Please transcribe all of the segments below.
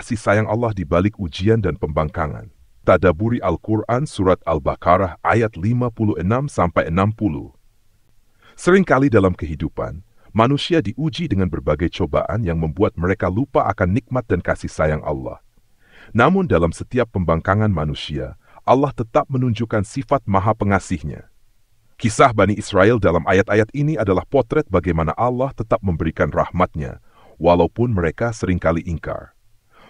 kasih sayang Allah di balik ujian dan pembangkangan. Tadaburi Al-Quran Surat Al-Baqarah ayat 56-60. Seringkali dalam kehidupan, manusia diuji dengan berbagai cobaan yang membuat mereka lupa akan nikmat dan kasih sayang Allah. Namun dalam setiap pembangkangan manusia, Allah tetap menunjukkan sifat Maha Pengasih-Nya. Kisah Bani Israel dalam ayat-ayat ini adalah potret bagaimana Allah tetap memberikan rahmat-Nya, walaupun mereka seringkali ingkar.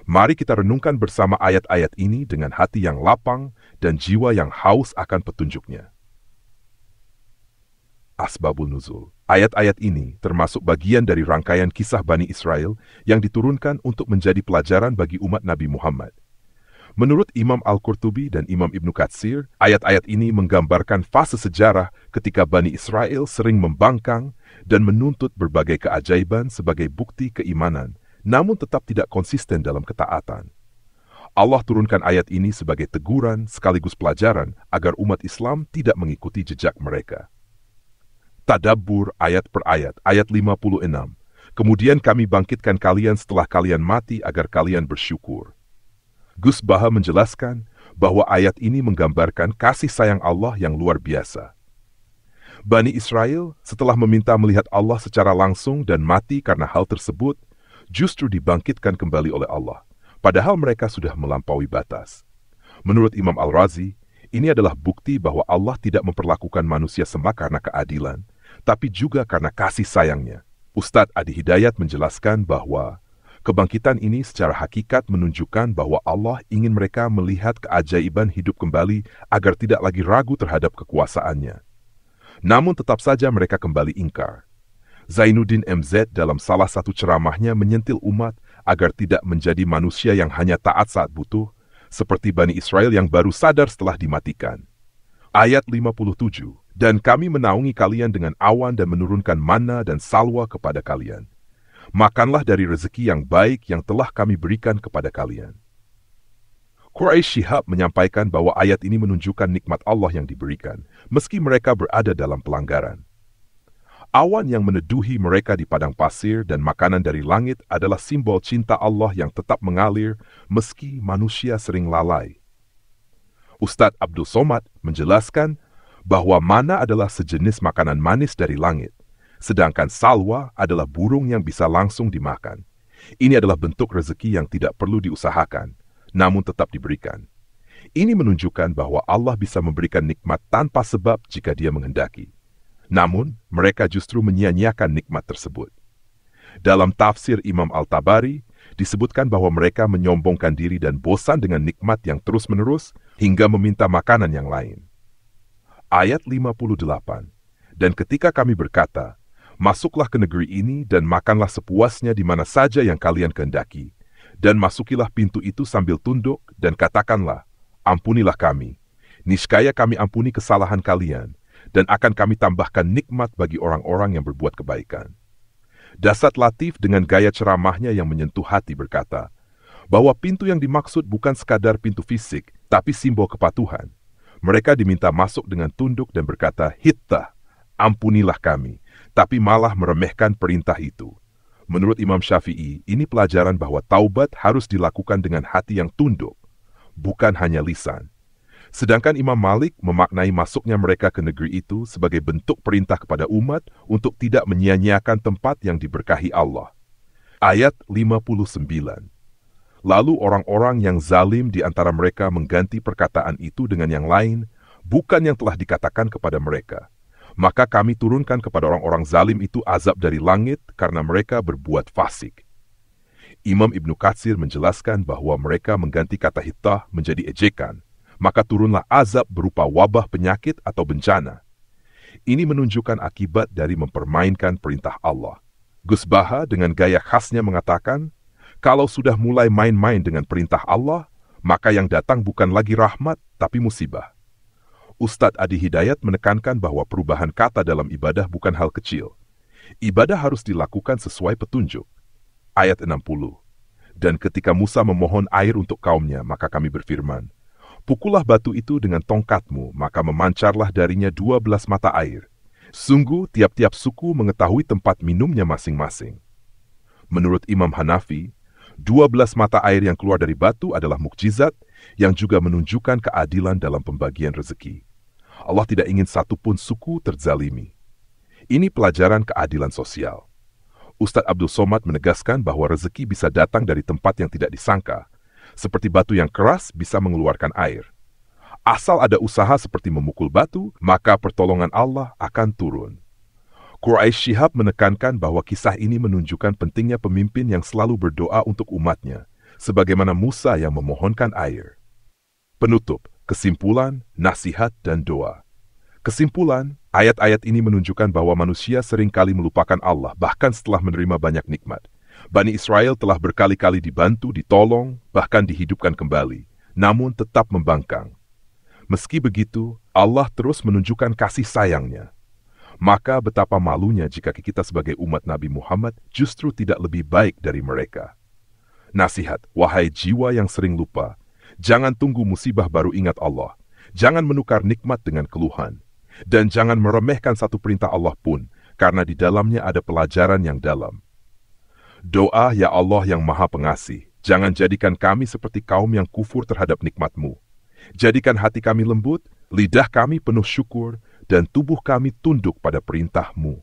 Mari kita renungkan bersama ayat-ayat ini dengan hati yang lapang dan jiwa yang haus akan petunjuk-Nya. Asbabun Nuzul. Ayat-ayat ini termasuk bagian dari rangkaian kisah Bani Israel yang diturunkan untuk menjadi pelajaran bagi umat Nabi Muhammad. Menurut Imam Al-Qurtubi dan Imam Ibnu Katsir, ayat-ayat ini menggambarkan fase sejarah ketika Bani Israel sering membangkang dan menuntut berbagai keajaiban sebagai bukti keimanan, namun tetap tidak konsisten dalam ketaatan. Allah turunkan ayat ini sebagai teguran sekaligus pelajaran agar umat Islam tidak mengikuti jejak mereka. Tadabbur ayat per ayat, ayat 56. Kemudian kami bangkitkan kalian setelah kalian mati agar kalian bersyukur. Gus Baha menjelaskan bahwa ayat ini menggambarkan kasih sayang Allah yang luar biasa. Bani Israel setelah meminta melihat Allah secara langsung dan mati karena hal tersebut, justru dibangkitkan kembali oleh Allah, padahal mereka sudah melampaui batas. Menurut Imam Al-Razi, ini adalah bukti bahwa Allah tidak memperlakukan manusia sama karena keadilan, tapi juga karena kasih sayang-Nya. Ustadz Adi Hidayat menjelaskan bahwa kebangkitan ini secara hakikat menunjukkan bahwa Allah ingin mereka melihat keajaiban hidup kembali agar tidak lagi ragu terhadap kekuasaannya. Namun tetap saja mereka kembali ingkar. Zainuddin MZ dalam salah satu ceramahnya menyentil umat agar tidak menjadi manusia yang hanya taat saat butuh, seperti Bani Israel yang baru sadar setelah dimatikan. Ayat 57, dan kami menaungi kalian dengan awan dan menurunkan manna dan salwa kepada kalian. Makanlah dari rezeki yang baik yang telah kami berikan kepada kalian. Quraish Shihab menyampaikan bahwa ayat ini menunjukkan nikmat Allah yang diberikan, meski mereka berada dalam pelanggaran. Awan yang meneduhi mereka di padang pasir dan makanan dari langit adalah simbol cinta Allah yang tetap mengalir meski manusia sering lalai. Ustadz Abdul Somad menjelaskan bahwa mana adalah sejenis makanan manis dari langit, sedangkan salwa adalah burung yang bisa langsung dimakan. Ini adalah bentuk rezeki yang tidak perlu diusahakan, namun tetap diberikan. Ini menunjukkan bahwa Allah bisa memberikan nikmat tanpa sebab jika Dia menghendaki. Namun, mereka justru menyia-nyiakan nikmat tersebut. Dalam tafsir Imam Al-Tabari, disebutkan bahwa mereka menyombongkan diri dan bosan dengan nikmat yang terus-menerus hingga meminta makanan yang lain. Ayat 58. Dan ketika kami berkata, masuklah ke negeri ini dan makanlah sepuasnya di mana saja yang kalian kehendaki, dan masukilah pintu itu sambil tunduk dan katakanlah, ampunilah kami, niscaya kami ampuni kesalahan kalian, dan akan kami tambahkan nikmat bagi orang-orang yang berbuat kebaikan. Dasat Latif dengan gaya ceramahnya yang menyentuh hati berkata, bahwa pintu yang dimaksud bukan sekadar pintu fisik, tapi simbol kepatuhan. Mereka diminta masuk dengan tunduk dan berkata, hittah, ampunilah kami, tapi malah meremehkan perintah itu. Menurut Imam Syafi'i, ini pelajaran bahwa taubat harus dilakukan dengan hati yang tunduk, bukan hanya lisan. Sedangkan Imam Malik memaknai masuknya mereka ke negeri itu sebagai bentuk perintah kepada umat untuk tidak menyia-nyiakan tempat yang diberkahi Allah. Ayat 59. Lalu orang-orang yang zalim di antara mereka mengganti perkataan itu dengan yang lain, bukan yang telah dikatakan kepada mereka. Maka kami turunkan kepada orang-orang zalim itu azab dari langit karena mereka berbuat fasik. Imam Ibnu Katsir menjelaskan bahwa mereka mengganti kata hittah menjadi ejekan, maka turunlah azab berupa wabah penyakit atau bencana. Ini menunjukkan akibat dari mempermainkan perintah Allah. Gus Baha dengan gaya khasnya mengatakan, kalau sudah mulai main-main dengan perintah Allah, maka yang datang bukan lagi rahmat, tapi musibah. Ustadz Adi Hidayat menekankan bahwa perubahan kata dalam ibadah bukan hal kecil. Ibadah harus dilakukan sesuai petunjuk. Ayat 60. Dan ketika Musa memohon air untuk kaumnya, maka kami berfirman, pukullah batu itu dengan tongkatmu, maka memancarlah darinya 12 mata air. Sungguh tiap-tiap suku mengetahui tempat minumnya masing-masing. Menurut Imam Hanafi, 12 mata air yang keluar dari batu adalah mukjizat yang juga menunjukkan keadilan dalam pembagian rezeki. Allah tidak ingin satupun suku terzalimi. Ini pelajaran keadilan sosial. Ustadz Abdul Somad menegaskan bahwa rezeki bisa datang dari tempat yang tidak disangka, seperti batu yang keras bisa mengeluarkan air. Asal ada usaha seperti memukul batu, maka pertolongan Allah akan turun. Quraish Shihab menekankan bahwa kisah ini menunjukkan pentingnya pemimpin yang selalu berdoa untuk umatnya, sebagaimana Musa yang memohonkan air. Penutup, kesimpulan, nasihat, dan doa. Kesimpulan, ayat-ayat ini menunjukkan bahwa manusia seringkali melupakan Allah bahkan setelah menerima banyak nikmat. Bani Israel telah berkali-kali dibantu, ditolong, bahkan dihidupkan kembali, namun tetap membangkang. Meski begitu, Allah terus menunjukkan kasih sayangnya. Maka betapa malunya jika kita sebagai umat Nabi Muhammad justru tidak lebih baik dari mereka. Nasihat, wahai jiwa yang sering lupa, jangan tunggu musibah baru ingat Allah. Jangan menukar nikmat dengan keluhan. Dan jangan meremehkan satu perintah Allah pun, karena di dalamnya ada pelajaran yang dalam. Doa, ya Allah yang Maha Pengasih, jangan jadikan kami seperti kaum yang kufur terhadap nikmat-Mu. Jadikan hati kami lembut, lidah kami penuh syukur, dan tubuh kami tunduk pada perintah-Mu.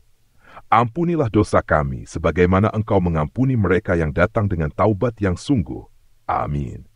Ampunilah dosa kami, sebagaimana Engkau mengampuni mereka yang datang dengan taubat yang sungguh. Amin.